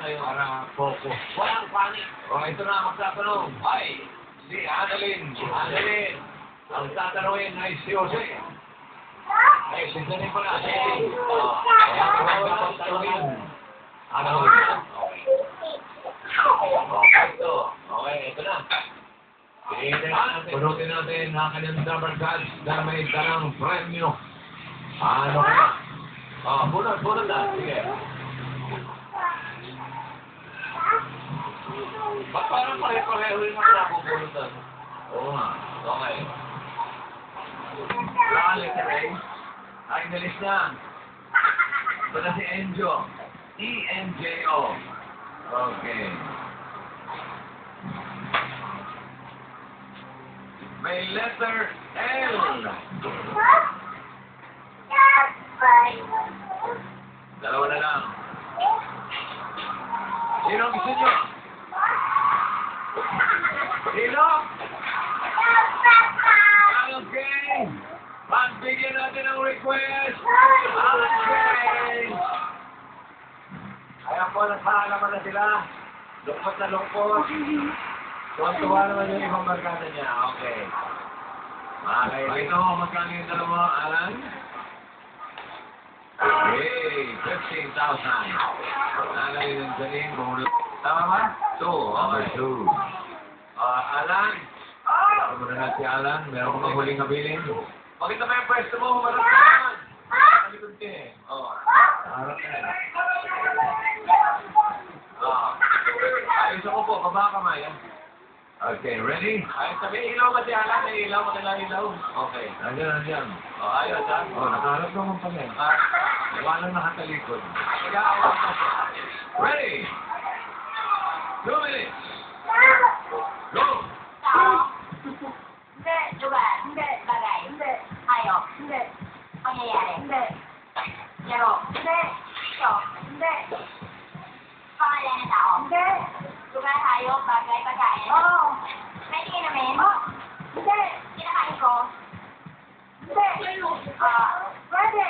kayo para focus. Walang panic. O, ito na magtatanong. Ay, si Annalyn. Annalyn. Ang tatanungin ay si Jose. Ay, si Janine pala. Kaya ang tatanungin. Ano? Okay, ito. Okay, ito na. Punutin natin ang kanyang number cards na may dalang premyo. Ano ka? Bunot na. Sige. Ba't parang pareho yung mga napupunutan? Oo nga. Okay. Saan letter A? Ay, nalis na. Ito na si Enjo. E-N-J-O. Okay. May letter L. Dalawa na lang. Sino ang gusto nyo? Sino? Okay. Pagbigyan natin ang request. Okay. Ayan po, nagsahalaman na sila. Lungkot na lungkot. Tuwan-tuwa naman yung ibang barkada niya. Okay. Okay. Ito, magkano yung dalawa, Alan? Hey, 15,000. Alan yung Janine, bonus. Tama ba? 2. Okay, 2. Alan? Ako muna na si Alan. Meron ko huling kabilin. Pakita mo yung pwesto mo. Marap ka naman. Malikod ka eh. Harap ka na. Ayos ako po. Baba kamay. Okay, ready? Ayos sabi, ilaw ba si Alan? May ilaw, magandang ilaw. Okay. Nandiyan. Ayos ha? Nakaharap naman pa niya. Walang nakatalikod. Ready? 2 minutes. Go! Hindi, lugar, hindi, bagay, hindi, hayop, hindi, pangyayari, hindi, laro, hindi, show, hindi, pangalan ng tao, hindi, lugar, hayop, bagay, pagkain, oo, pwede ka namin, hindi, kinakain ko, hindi, pwede,